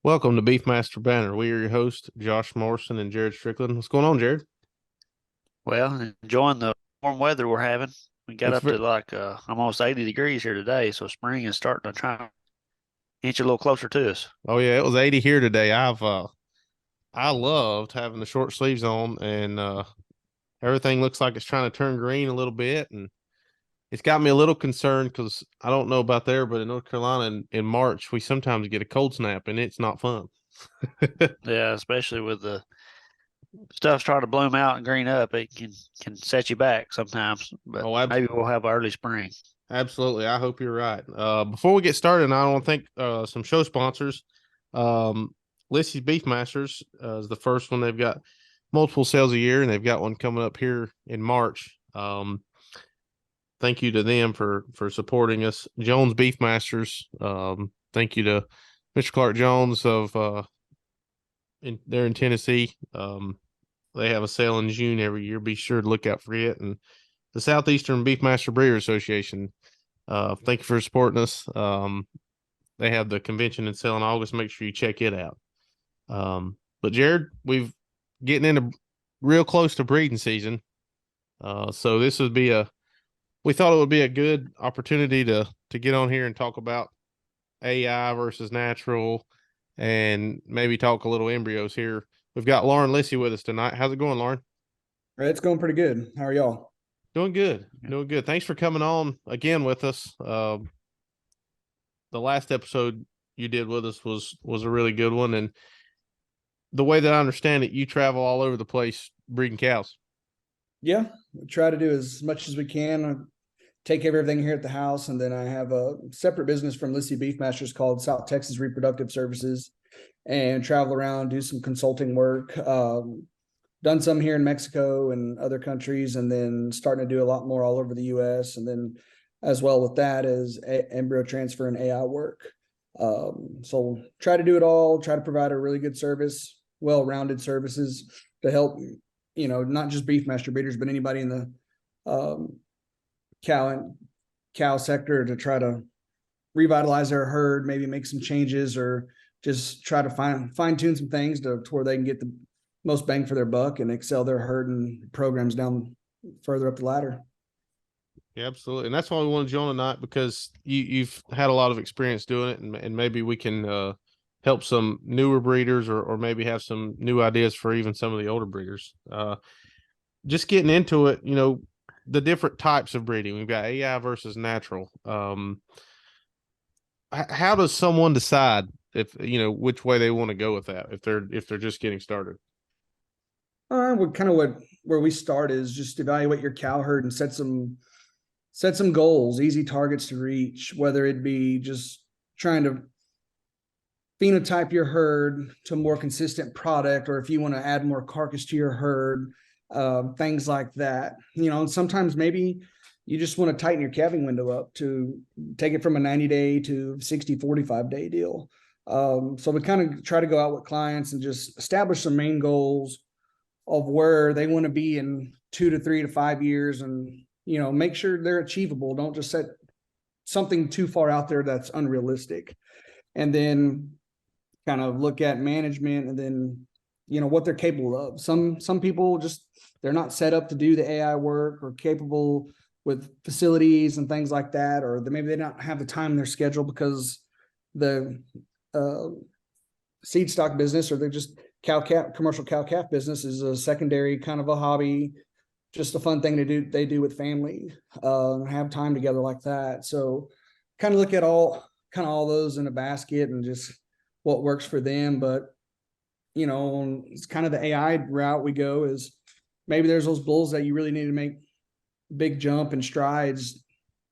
Welcome to Beefmaster Banner. We are your hosts, Josh Morrison and Jared Strickland. What's going on, Jared? Well, enjoying the warm weather we're having. We got It's up ve- to like almost 80 degrees here today, so spring is starting to try to inch a little closer to us. oh yeah, it was 80 here today. I loved having the short sleeves on, and everything looks like it's trying to turn green a little bit, and it's got me a little concerned because I don't know about there, but in North Carolina in March we sometimes get a cold snap, and it's not fun. Yeah, especially with the stuff trying to bloom out and green up, it can set you back sometimes. But Oh, maybe we'll have early spring. absolutely. I hope you're right. Before we get started, I want to thank some show sponsors. Um, Lissy's Beefmasters is the first one. They've got multiple sales a year, and they've got one coming up here in March. Thank you to them for supporting us. Jones Beefmasters. Thank you to Mr. Clark Jones of they're in Tennessee. They have a sale in June every year. Be sure to look out for it. And the Southeastern Beefmaster Breeder Association. Thank you for supporting us. They have the convention and sale in August. Make sure you check it out. But Jared, we've getting into real close to breeding season. So this would be we thought it would be a good opportunity to get on here and talk about AI versus natural and maybe talk a little embryos here. We've got Lauren Lyssy with us tonight. How's it going, Lauren? It's going pretty good. How are y'all? Doing good. Doing good. Thanks for coming on again with us. The last episode you did with us was a really good one, and the way that I understand it, you travel all over the place breeding cows. Yeah, we try to do as much as we can. Take care of everything here at the house, and then I have a separate business from Lyssy Beefmasters called South Texas Reproductive Services, and travel around, do some consulting work. Done some here in Mexico and other countries, and then starting to do a lot more all over the U.S. And then, as well with that, is embryo transfer and AI work. So try to do it all. Try to provide a really good service, well-rounded services to help, not just beef master breeders, but anybody in the cow and cow sector to try to revitalize their herd, maybe make some changes, or just try to fine tune some things to where they can get the most bang for their buck and excel their herd and programs down further up the ladder. Yeah, absolutely. And that's why we wanted you on tonight, because you've had a lot of experience doing it, and maybe we can help some newer breeders, or maybe have some new ideas for even some of the older breeders. Just getting into it, the different types of breeding. We've got AI versus natural. How does someone decide if which way they want to go with that, if they're just getting started? Where we start is just evaluate your cow herd and set some goals, easy targets to reach, whether it be just trying to phenotype your herd to a more consistent product, or if you want to add more carcass to your herd, things like that. Sometimes maybe you just want to tighten your calving window up to take it from a 90-day to 60, 45-day deal. So we kind of try to go out with clients and just establish some main goals of where they want to be in 2 to 3 to 5 years, and make sure they're achievable. Don't just set something too far out there that's unrealistic. And then kind of look at management, and then what they're capable of. Some people just, they're not set up to do the AI work, or capable with facilities and things like that, or maybe they don't have the time in their schedule because the seed stock business, or they're just commercial cow calf business is a secondary kind of a hobby, just a fun thing to do. They do with family, have time together like that. So kind of look at all those in a basket and just what works for them. But it's kind of the AI route we go, is maybe there's those bulls that you really need to make big jump and strides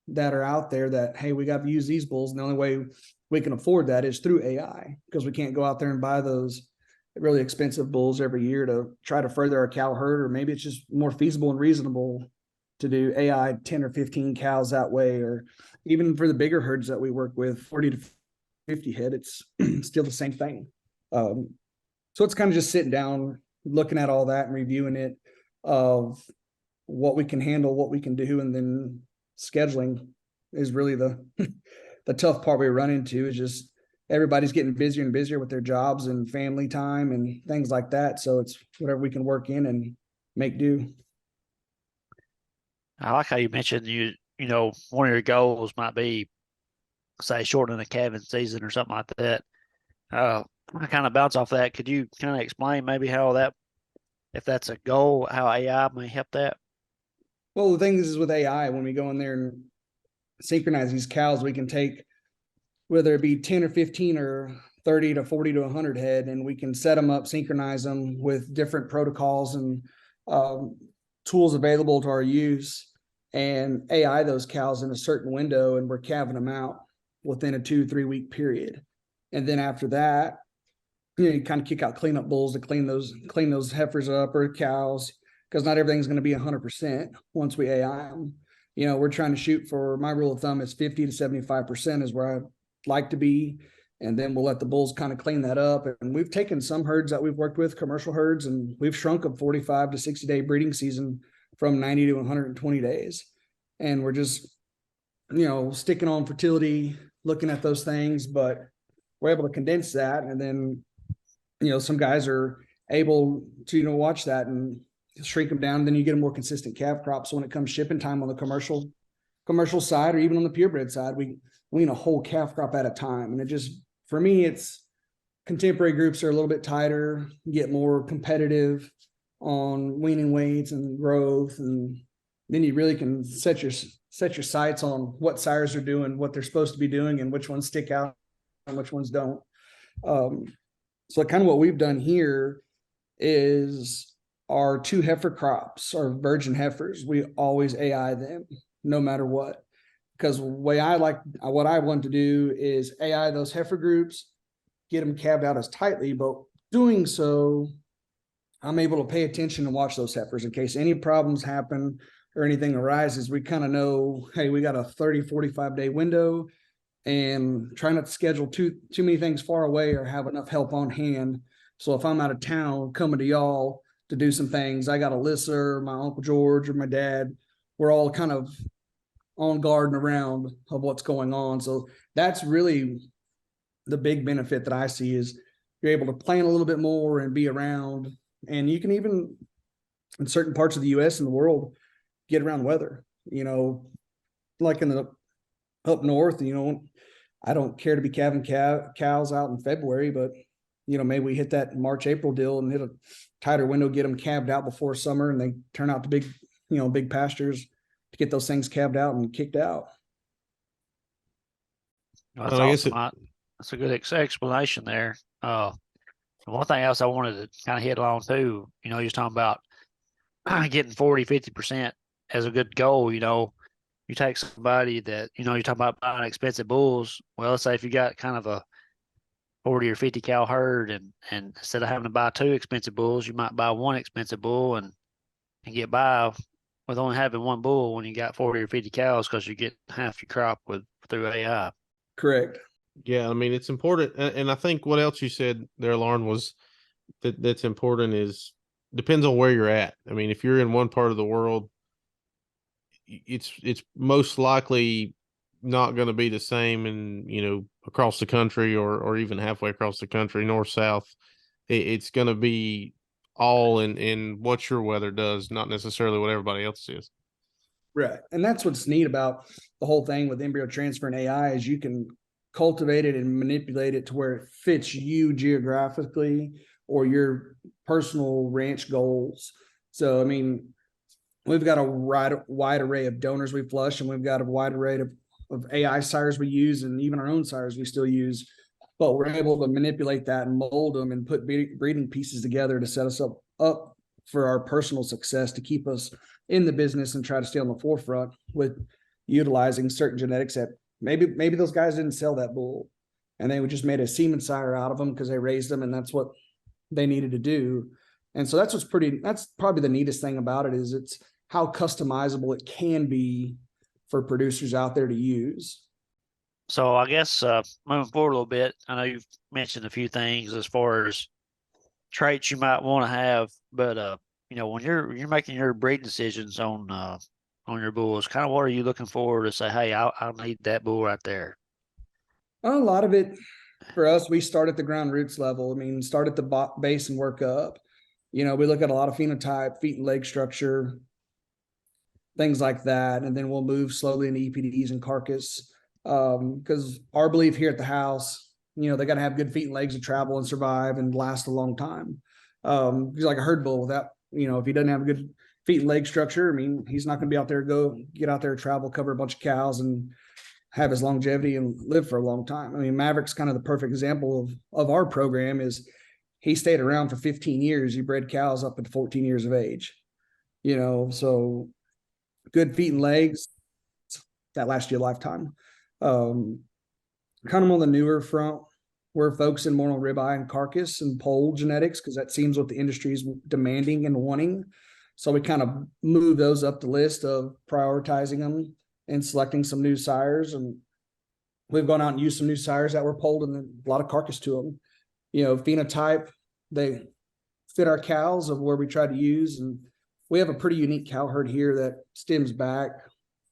that are out there, that, hey, we got to use these bulls, and the only way we can afford that is through AI, because we can't go out there and buy those really expensive bulls every year to try to further our cow herd. Or maybe it's just more feasible and reasonable to do AI 10 or 15 cows that way. Or even for the bigger herds that we work with, 40 to 50 head, it's still the same thing. So it's kind of just sitting down, looking at all that and reviewing it, of what we can handle, what we can do, and then scheduling is really the the tough part we run into, is just everybody's getting busier and busier with their jobs and family time and things like that. So it's whatever we can work in and make do. I like how you mentioned one of your goals might be, say, shortening the calving season or something like that. I kind of bounce off that. Could you kind of explain maybe how that, if that's a goal, how AI may help that? Well, the thing is with AI, when we go in there and synchronize these cows, we can take whether it be 10 or 15 or 30 to 40 to 100 head, and we can set them up, synchronize them with different protocols and tools available to our use, and AI those cows in a certain window, and we're calving them out within a 2-3 week period. And then after that, you kind of kick out cleanup bulls to clean those heifers up or cows, because not everything's going to be 100% once we AI them. We're trying to shoot for, my rule of thumb is 50 to 75% is where I like to be. And then we'll let the bulls kind of clean that up. And we've taken some herds that we've worked with, commercial herds, and we've shrunk a 45 to 60 day breeding season from 90 to 120 days. And we're just, sticking on fertility, looking at those things, but we're able to condense that. And then, some guys are able to, watch that and shrink them down. Then you get a more consistent calf crop. So when it comes shipping time on the commercial side, or even on the purebred side, we wean a whole calf crop at a time. And it just, for me, it's contemporary groups are a little bit tighter, get more competitive on weaning weights and growth. And then you really can set your sights on what sires are doing, what they're supposed to be doing, and which ones stick out and which ones don't. So kind of what we've done here is our 2 heifer crops, our virgin heifers, we always AI them no matter what. Because what I want to do is AI those heifer groups, get them calved out as tightly, but doing so, I'm able to pay attention and watch those heifers in case any problems happen or anything arises. We kind of know, hey, we got a 30, 45 day window, and try not to schedule too many things far away or have enough help on hand. So if I'm out of town coming to y'all to do some things, I got Alyssa or my Uncle George or my dad, we're all kind of on guard and around of what's going on. So that's really the big benefit that I see, is you're able to plan a little bit more and be around. And you can even, in certain parts of the US and the world, get around weather, like in the up north, I don't care to be calving cows out in February, but maybe we hit that March, April deal and hit a tighter window, get them calved out before summer, and they turn out to big pastures to get those things calved out and kicked out. That's awesome. That's a good explanation there. One thing else I wanted to kind of hit on too, you're talking about getting 40, 50% as a good goal. You take somebody that, you're talking about buying expensive bulls. Well, let's say if you got kind of a 40 or 50 cow herd, and instead of having to buy 2 expensive bulls, you might buy 1 expensive bull and get by with only having 1 bull when you got 40 or 50 cows, because you get half your crop through AI. Correct. Yeah, I mean, it's important. And I think what else you said there, Lauren, was that's important is depends on where you're at. I mean, if you're in one part of the world, it's most likely not going to be the same in, across the country or even halfway across the country, north, south. It's going to be all in what your weather does, not necessarily what everybody else is. Right. And that's what's neat about the whole thing with embryo transfer and AI, is you can cultivate it and manipulate it to where it fits you geographically or your personal ranch goals. So, I mean, we've got a wide array of donors we flush, and we've got a wide array of AI sires we use, and even our own sires we still use. But we're able to manipulate that and mold them and put breeding pieces together to set us up for our personal success, to keep us in the business and try to stay on the forefront with utilizing certain genetics that maybe those guys didn't sell that bull, and they just made a semen sire out of them because they raised them and that's what they needed to do. And so that's probably the neatest thing about it, is it's how customizable it can be for producers out there to use. So I guess moving forward a little bit, I know you've mentioned a few things as far as traits you might want to have, but when you're making your breeding decisions on your bulls, kind of what are you looking for to say, hey, I'll need that bull right there? A lot of it for us, we start at the ground roots level. I mean, start at the base and work up. We look at a lot of phenotype, feet and leg structure, things like that. And then we'll move slowly into EPDs and carcass. Because our belief here at the house, they got to have good feet and legs to travel and survive and last a long time. He's like a herd bull without, if he doesn't have a good feet and leg structure, I mean, he's not going to be out there, get out there, travel, cover a bunch of cows and have his longevity and live for a long time. I mean, Maverick's kind of the perfect example of our program. Is he stayed around for 15 years. He bred cows up at 14 years of age, so good feet and legs that last you a lifetime. Kind of on the newer front, we're focusing more on ribeye and carcass and pole genetics because that seems what the industry is demanding and wanting. So we kind of move those up the list of prioritizing them and selecting some new sires. And we've gone out and used some new sires that were polled and a lot of carcass to them. Phenotype, they fit our cows of where we try to use. And we have a pretty unique cow herd here that stems back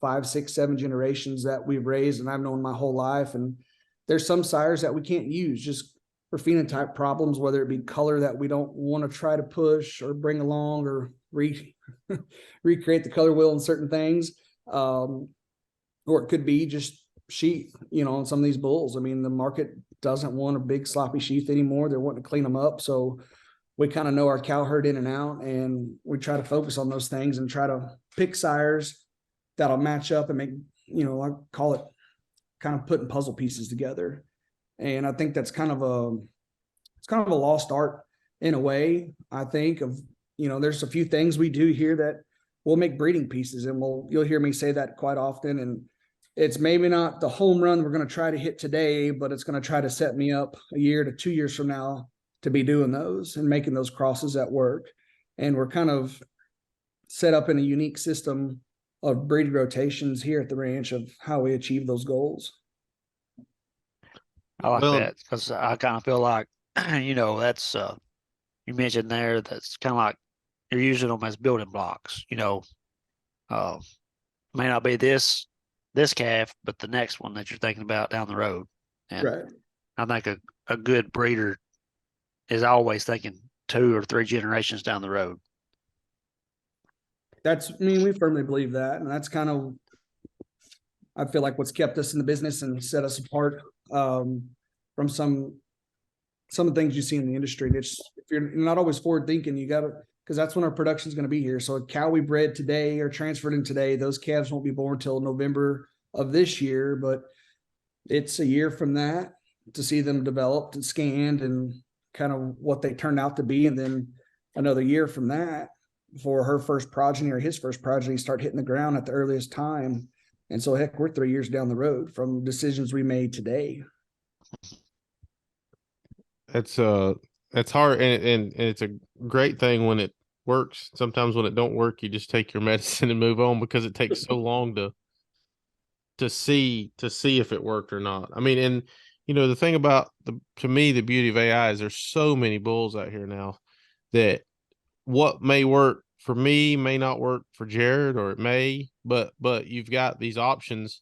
5, 6, 7 generations that we've raised and I've known my whole life. And there's some sires that we can't use just for phenotype problems, whether it be color that we don't want to try to push or bring along or recreate the color wheel in certain things. Or it could be just sheath, on some of these bulls. I mean, the market doesn't want a big sloppy sheath anymore. They're wanting to clean them up. So we kind of know our cow herd in and out, and we try to focus on those things and try to pick sires that'll match up and make, I call it kind of putting puzzle pieces together. And I think that's kind of a lost art in a way. I think of, there's a few things we do here that we'll make breeding pieces, and you'll hear me say that quite often. And it's maybe not the home run we're going to try to hit today, but it's going to try to set me up a year to 2 years from now to be doing those and making those crosses at work. And we're kind of set up in a unique system of breeding rotations here at the ranch of how we achieve those goals. I like that because I kind of feel like, that's, you mentioned there, that's kind of like you're using them as building blocks, may not be this calf, but the next one that you're thinking about down the road. And right. I think a good breeder is always thinking 2 or 3 generations down the road. We firmly believe that. And that's kind of, I feel like what's kept us in the business and set us apart from some of the things you see in the industry. If you're not always forward thinking, you got to, because that's when our production is going to be here. So a cow we bred today or transferred in today, those calves won't be born until November of this year, but it's a year from that to see them developed and scanned and kind of what they turned out to be. And then another year from that for her first progeny or his first progeny start hitting the ground at the earliest time. And so heck, we're 3 years down the road from decisions we made today. It's hard, and it's a great thing when it works. Sometimes when it don't work, you just take your medicine and move on because it takes so long to see if it worked or not. I mean, and the thing about to me, the beauty of AI is there's so many bulls out here now that what may work for me may not work for Jared, or it may, but you've got these options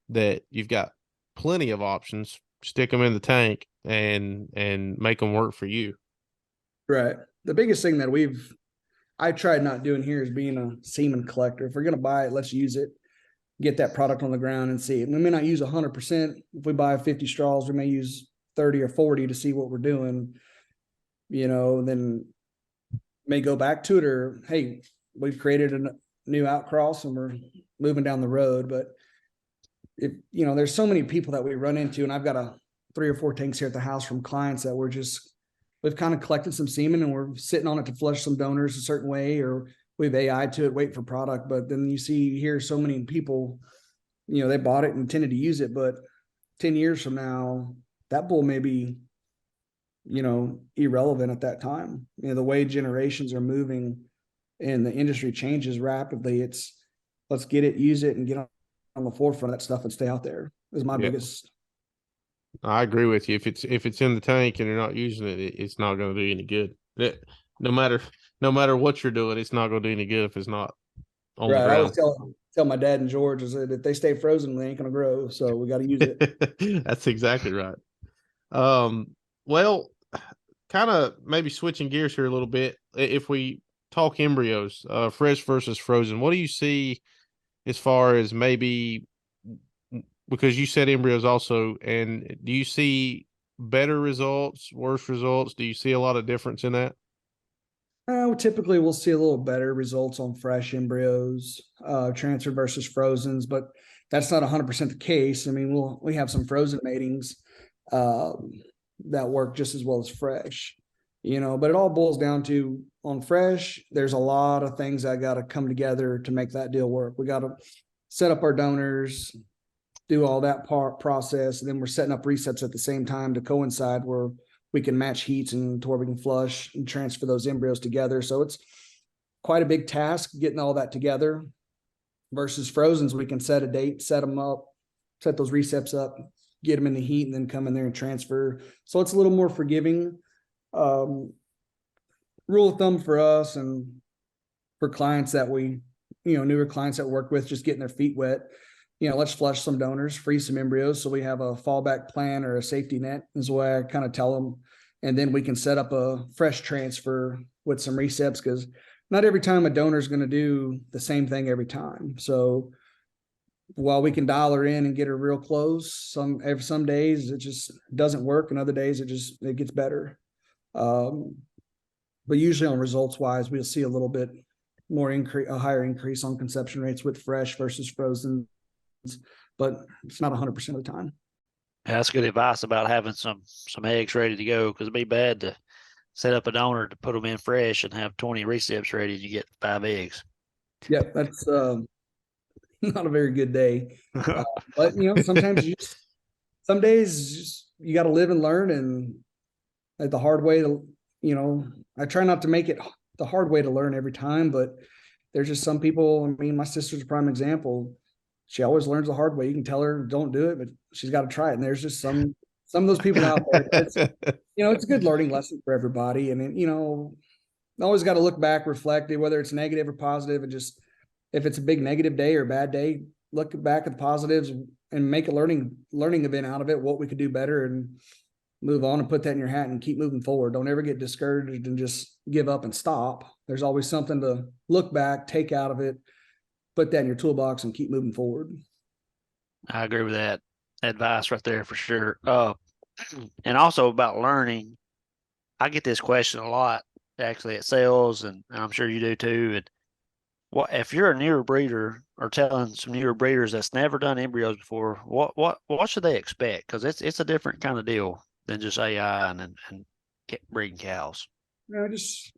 that you've got plenty of options. Stick them in the tank and make them work for you. Right. The biggest thing that I tried not doing here is being a semen collector. If we're going to buy it, let's use it, get that product on the ground and see it. We may not use 100%. If we buy 50 straws, we may use 30 or 40 to see what we're doing, then may go back to it, or, hey, we've created a new outcross and we're moving down the road. But if, there's so many people that we run into, and I've got 3 or 4 tanks here at the house from clients that we've kind of collected some semen and we're sitting on it to flush some donors a certain way, or we've AI'd to it, wait for product. But then you hear so many people, they bought it and intended to use it, but 10 years from now, that bull may be, irrelevant at that time. The way generations are moving and the industry changes rapidly, let's get it, use it, and get on the forefront of that stuff and stay out there is my biggest. I agree with you. If it's in the tank and you're not using it, it's not going to do any good. No matter what you're doing, it's not going to do any good if it's not on the ground. I always tell my dad and George is that if they stay frozen, they ain't going to grow. So we got to use it. That's exactly right. Well, kind of maybe switching gears here a little bit. If we talk embryos, fresh versus frozen, what do you see as far as maybe, because you said embryos also, and do you see better results, worse results? Do you see a lot of difference in that? Typically, we'll see a little better results on fresh embryos, transfer versus frozens, but that's not 100% the case. I mean, we have some frozen matings that work just as well as fresh, but it all boils down to on fresh, there's a lot of things that got to come together to make that deal work. We got to set up our donors, do all that process, and then we're setting up resets at the same time to coincide where we can match heats and to where we can flush and transfer those embryos together. So it's quite a big task getting all that together versus frozens. We can set a date, set them up, set those receps up, get them in the heat, and then come in there and transfer. So it's a little more forgiving. Rule of thumb for us and for clients that newer clients that work with, just getting their feet wet, let's flush some donors, freeze some embryos so we have a fallback plan or a safety net is the way I kind of tell them. And then we can set up a fresh transfer with some receps, because not every time a donor is going to do the same thing every time. So while we can dial her in and get her real close, some days it just doesn't work, and other days it gets better. But usually on results wise, we'll see a little bit more a higher increase on conception rates with fresh versus frozen, but it's not 100% of the time. Yeah, that's good advice about having some eggs ready to go, because it'd be bad to set up a donor to put them in fresh and have 20 receps ready and you get 5 eggs. Yeah, that's not a very good day. But sometimes some days you got to live and learn, and the hard way to, I try not to make it the hard way to learn every time, but there's just some people. I mean, my sister's a prime example. She always learns the hard way. You can tell her don't do it, but she's got to try it. And there's just some of those people out there. It's a good learning lesson for everybody. And always got to look back, reflect, whether it's negative or positive, and just if it's a big negative day or bad day, look back at the positives and make a learning event out of it, what we could do better, and move on and put that in your hat and keep moving forward. Don't ever get discouraged and just give up and stop. There's always something to look back, take out of it, put that in your toolbox and keep moving forward. I agree with that advice right there for sure. And also about learning, I get this question a lot actually at sales, and I'm sure you do too. And what if you're a newer breeder or telling some newer breeders that's never done embryos before, what should they expect? Because it's a different kind of deal than just AI and breeding cows. Just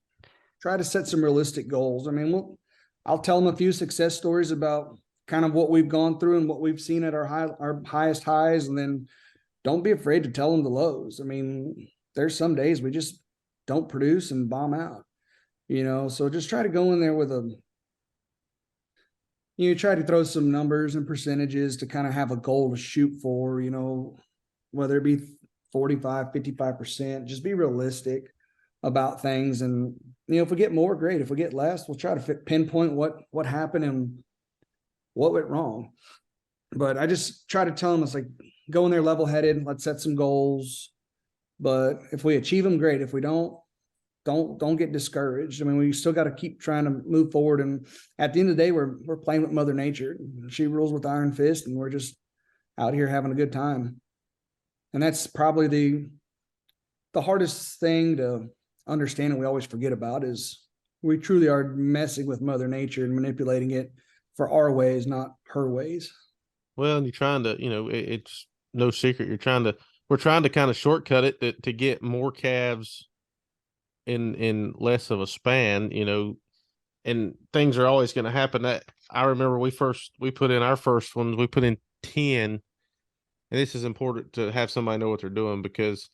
try to set some realistic goals. I mean, I'll tell them a few success stories about kind of what we've gone through and what we've seen at our highest highs, and then don't be afraid to tell them the lows. I mean, there's some days we just don't produce and bomb out, so just try to go in there with try to throw some numbers and percentages to kind of have a goal to shoot for, whether it be 45, 55%, just be realistic about things. And, if we get more, great. If we get less, we'll try to pinpoint what happened and what went wrong. But I just try to tell them, it's like, go in there level-headed. Let's set some goals. But if we achieve them, great. If we don't get discouraged. I mean, we still got to keep trying to move forward. And at the end of the day, we're playing with Mother Nature. She rules with iron fist, and we're just out here having a good time. And that's probably the hardest thing to understand, and we always forget about, is we truly are messing with Mother Nature and manipulating it for our ways, not her ways. Well, and you're trying to, it's no secret. We're trying to kind of shortcut it to get more calves in less of a span, and things are always going to happen. That I remember we put in our first ones, we put in 10, and this is important to have somebody know what they're doing, because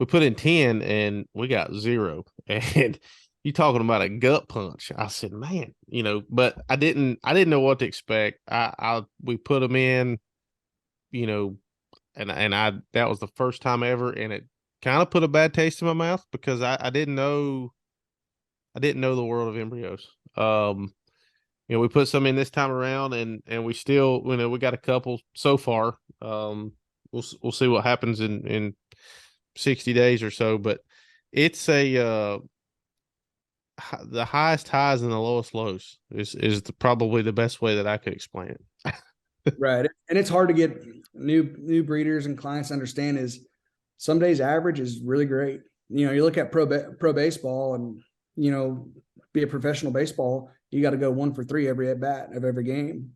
we put in 10 and we got 0. And you talking about a gut punch. I said, man, but I didn't know what to expect. We put them in, and that was the first time ever, and it kind of put a bad taste in my mouth, because I didn't know the world of embryos. We put some in this time around, and we still, we got a couple so far. We'll see what happens in 60 days or so, but it's a the highest highs and the lowest lows is probably the best way that I could explain it. Right. And it's hard to get new breeders and clients to understand is some days average is really great. You know, you look at pro baseball and, you know, be a professional baseball, you got to go 1 for 3 every at bat of every game,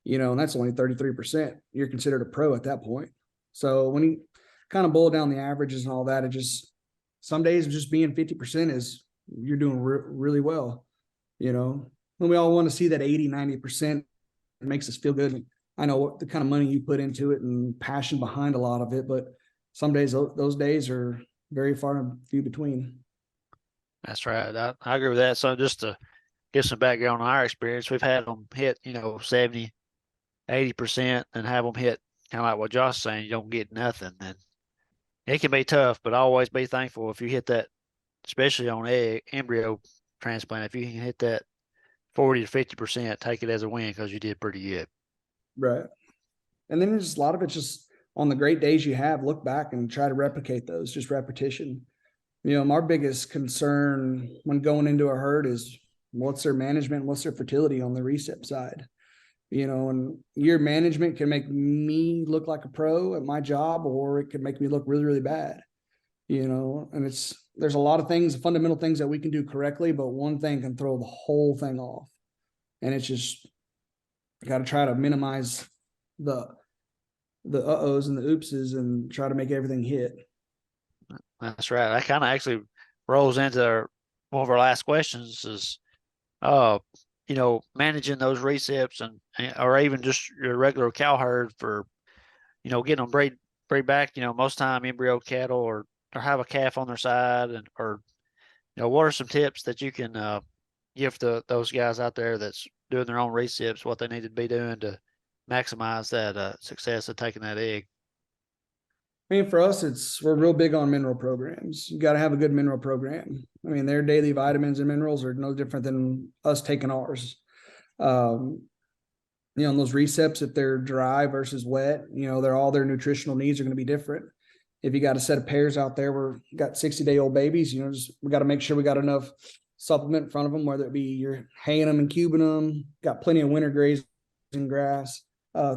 you know, and that's only 33%. You're considered a pro at that point. So when you kind of boil down the averages and all that, it just, some days just being 50% is you're doing really well, you know, and we all want to see that 80-90%. It makes us feel good. I know what the kind of money you put into it and passion behind a lot of it, but some days those days are very far and few between. That's right. I agree with that. So just to give some background on our experience, we've had them hit, 70, 80% and have them hit kind of like what Josh is saying, you don't get nothing. And it can be tough, but always be thankful if you hit that, especially on embryo transplant. If you can hit that 40 to 50%, take it as a win because you did pretty good. Right. And then there's a lot of it just on the great days you have, look back and try to replicate those, just repetition. You know, our biggest concern when going into a herd is what's their management, what's their fertility on the recip side. You know, and your management can make me look like a pro at my job, or it can make me look really, really bad. You know, and there's a lot of things, fundamental things that we can do correctly, but one thing can throw the whole thing off. And it's just got to try to minimize the uh-ohs and the oopses and try to make everything hit. That's right. That kind of actually rolls into one of our last questions is, managing those recips and or even just your regular cow herd for, getting them breed back. Most time embryo cattle or have a calf on their side or what are some tips that you can give to those guys out there that's doing their own recips, what they need to be doing to maximize that success of taking that egg? I mean, for us, we're real big on mineral programs. You got to have a good mineral program. I mean, their daily vitamins and minerals are no different than us taking ours. And those recips, if they're dry versus wet, all their nutritional needs are going to be different. If you got a set of pairs out there, we're got 60-day-old babies, we got to make sure we got enough supplement in front of them, whether it be you're haying them and cubing them, got plenty of winter grazing grass,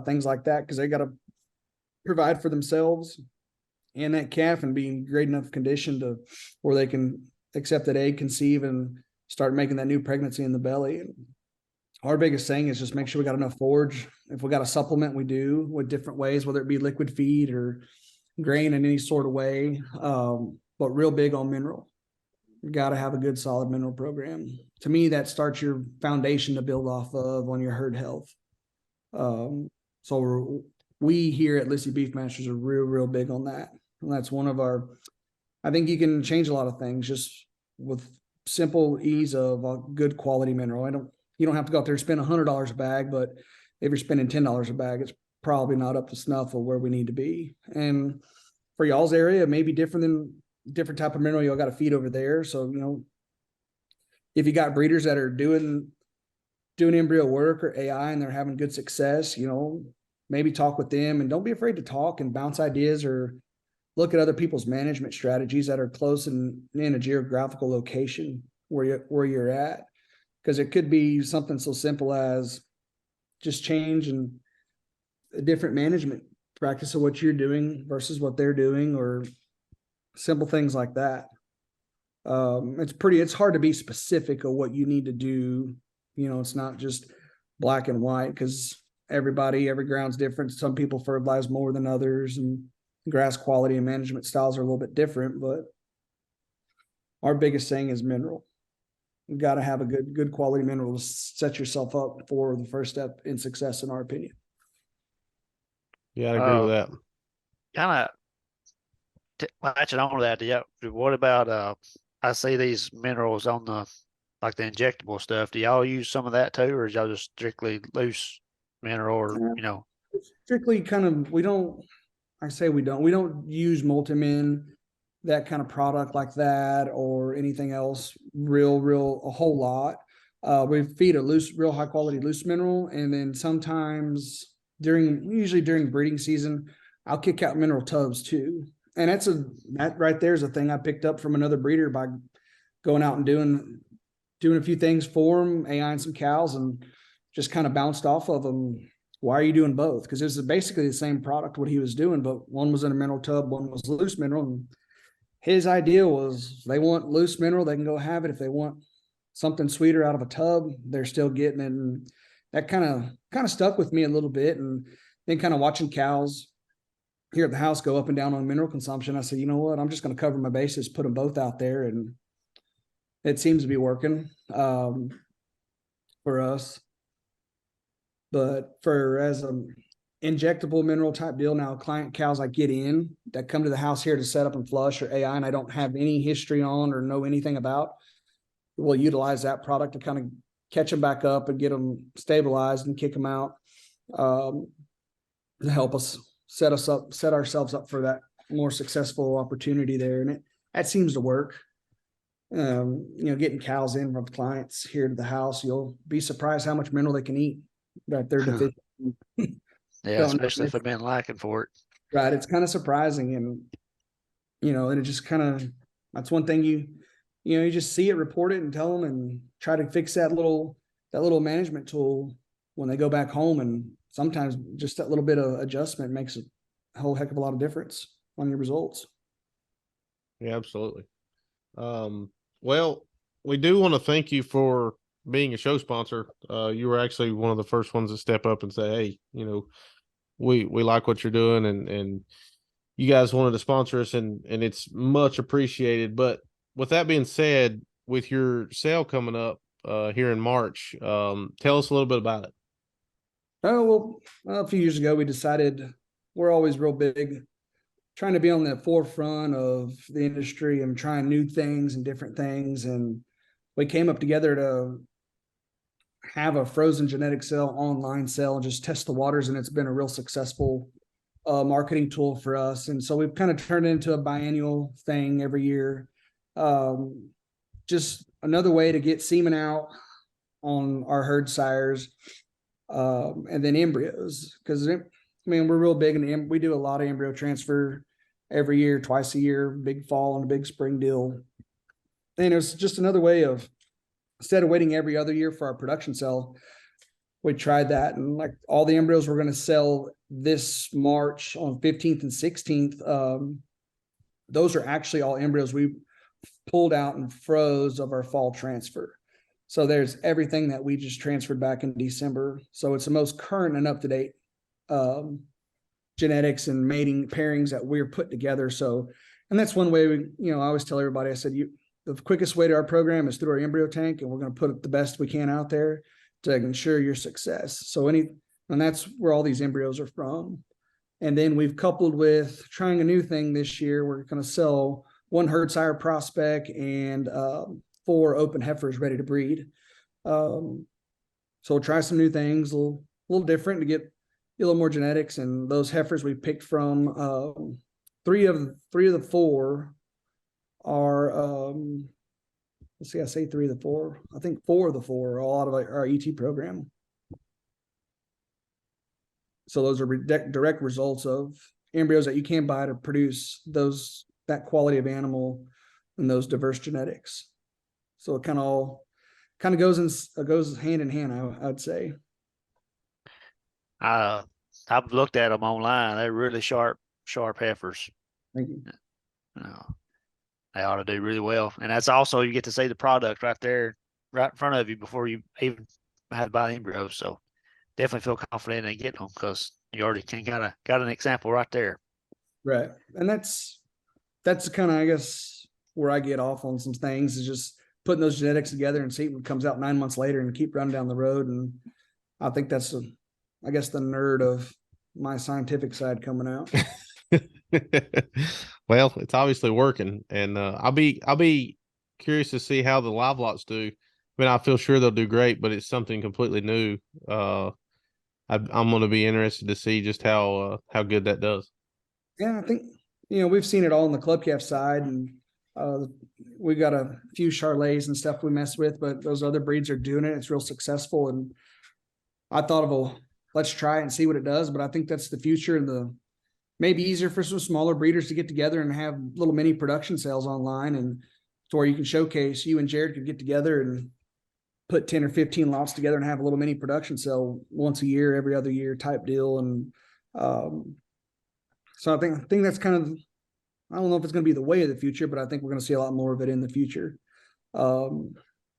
things like that, because they got to provide for themselves and that calf and be in great enough condition to where they can accept that egg, conceive, and start making that new pregnancy in the belly. And our biggest thing is just make sure we got enough forage. If we got a supplement, we do with different ways, whether it be liquid feed or grain in any sort of way. But real big on mineral. You got to have a good, solid mineral program. To me, that starts your foundation to build off of on your herd health. So we here at Lyssy Beefmasters are real big on that. And that's one of I think you can change a lot of things just with simple ease of a good quality mineral. You don't have to go out there and spend $100 a bag, but if you're spending $10 a bag, it's probably not up to snuff of where we need to be. And for y'all's area, it may be different type of mineral y'all got to feed over there. So, if you got breeders that are doing embryo work or AI and they're having good success, maybe talk with them and don't be afraid to talk and bounce ideas or look at other people's management strategies that are close in a geographical location where you're at. Because it could be something so simple as just changing a different management practice of what you're doing versus what they're doing, or simple things like that. It's hard to be specific of what you need to do. It's not just black and white because every ground's different. Some people fertilize more than others, and grass quality and management styles are a little bit different, but our biggest thing is mineral. You got to have a good quality mineral to set yourself up for the first step in success, in our opinion. Yeah, I agree with that. Kind of latching on to that. Yeah. What about, I see these minerals on the injectable stuff. Do y'all use some of that too, or is y'all just strictly loose mineral or, Strictly kind of, we don't use multimin, that kind of product like that, or anything else a whole lot. We feed a real high quality loose mineral. And then sometimes usually during breeding season, I'll kick out mineral tubs too. And that right there is a thing I picked up from another breeder by going out and doing a few things for them, AI and some cows, and just kind of bounced off of them. Why are you doing both? Because it was basically the same product what he was doing, but one was in a mineral tub, one was loose mineral. And his idea was they want loose mineral, they can go have it. If they want something sweeter out of a tub, they're still getting it. And that kind of stuck with me a little bit. And then kind of watching cows here at the house go up and down on mineral consumption, I said, you know what, I'm just going to cover my bases, put them both out there, and it seems to be working for us. But for as a injectable mineral type deal, now client cows I get in that come to the house here to set up and flush or AI, and I don't have any history on or know anything about, we'll utilize that product to kind of catch them back up and get them stabilized and kick them out, to help us set ourselves up for that more successful opportunity there. And that seems to work. Getting cows in from clients here to the house, you'll be surprised how much mineral they can eat that they're deficient. Yeah, especially if they've been lacking for it. Right. It's kind of surprising. And, and it just kind of, that's one thing you just see it, report it and tell them and try to fix that little management tool when they go back home. And sometimes just that little bit of adjustment makes a whole heck of a lot of difference on your results. Yeah, absolutely. Well, we do want to thank you for being a show sponsor. You were actually one of the first ones to step up and say, hey, we like what you're doing, and you guys wanted to sponsor us, and it's much appreciated. But with that being said, with your sale coming up here in March, tell us a little bit about it. Oh, well, a few years ago, we decided we're always real big, trying to be on the forefront of the industry and trying new things and different things. And we came up together to have a frozen genetic cell online sale and just test the waters. And it's been a real successful marketing tool for us. And so we've kind of turned it into a biannual thing every year. Just another way to get semen out on our herd sires, and then embryos. Because we're real big, and we do a lot of embryo transfer every year, twice a year, big fall and a big spring deal. And it's just another way of, instead of waiting every other year for our production cell, we tried that. And like all the embryos we're going to sell this March on 15th and 16th, those are actually all embryos we pulled out and froze of our fall transfer. So there's everything that we just transferred back in December. So it's the most current and up-to-date genetics and mating pairings that we're put together. So, and that's one way I always tell everybody, I said, the quickest way to our program is through our embryo tank, and we're going to put the best we can out there to ensure your success. So and that's where all these embryos are from. And then we've coupled with trying a new thing this year. We're going to sell 1 herd sire prospect and 4 open heifers ready to breed. So we'll try some new things, a little different to get a little more genetics. And those heifers we picked from, 3 of the 4 are, let's see, I say 3 of the 4. I think 4 of the 4 are all out of our ET program. So those are direct results of embryos that you can buy to produce that quality of animal and those diverse genetics. So it kind of goes hand in hand, I'd say. I've looked at them online. They're really sharp heifers. Thank you. They ought to do really well. And that's also, you get to see the product right there, right in front of you before you even have to buy the embryos. So definitely feel confident in getting them, because you already got an example right there. Right. And that's kind of, I guess, where I get off on some things, is just putting those genetics together and see what comes out 9 months later and keep running down the road. And I think that's the nerd of my scientific side coming out. Well, it's obviously working, and I'll be curious to see how the live lots do. I mean, I feel sure they'll do great, but it's something completely new. I'm going to be interested to see just how good that does. Yeah, I think we've seen it all on the club calf side, and we got a few Charolais and stuff we mess with, but those other breeds are doing it. It's real successful, and I thought let's try it and see what it does. But I think that's the future, and maybe easier for some smaller breeders to get together and have little mini production sales online, and to where you can showcase, you and Jared could get together and put 10 or 15 lots together and have a little mini production sale once a year, every other year type deal. And so I think that's kind of, I don't know if it's going to be the way of the future, but I think we're going to see a lot more of it in the future.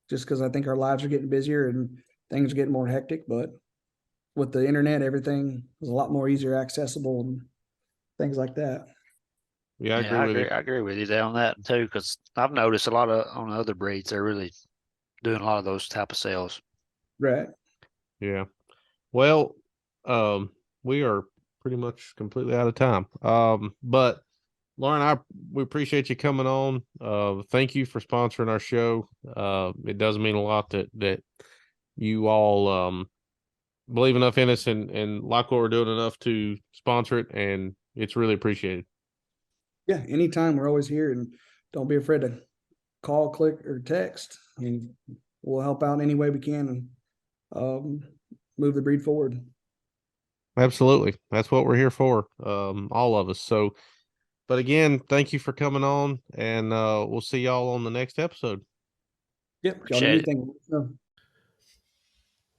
Just because I think our lives are getting busier and things are getting more hectic, but with the internet, everything is a lot more easier accessible and things like that. Yeah, I agree with you. I agree with you there on that too, because I've noticed a lot of on other breeds, they're really doing a lot of those type of sales. Right. Yeah. Well, we are pretty much completely out of time. But Lauren, we appreciate you coming on. Thank you for sponsoring our show. It does mean a lot that you all believe enough in us and like what we're doing enough to sponsor it, and it's really appreciated. Yeah. Anytime, we're always here, and don't be afraid to call, click, or text, and we'll help out in any way we can and move the breed forward. Absolutely. That's what we're here for. All of us. So, but again, thank you for coming on, and we'll see y'all on the next episode. Yep. Y'all Appreciate need it. anything. So.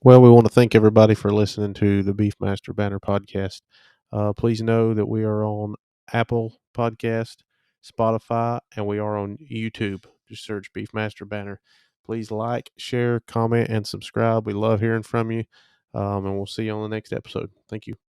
Well, we want to thank everybody for listening to the Beefmaster Banner podcast. Please know that we are on Apple Podcast, Spotify, and we are on YouTube. Just search Beefmaster Banner. Please like, share, comment, and subscribe. We love hearing from you, and we'll see you on the next episode. Thank you.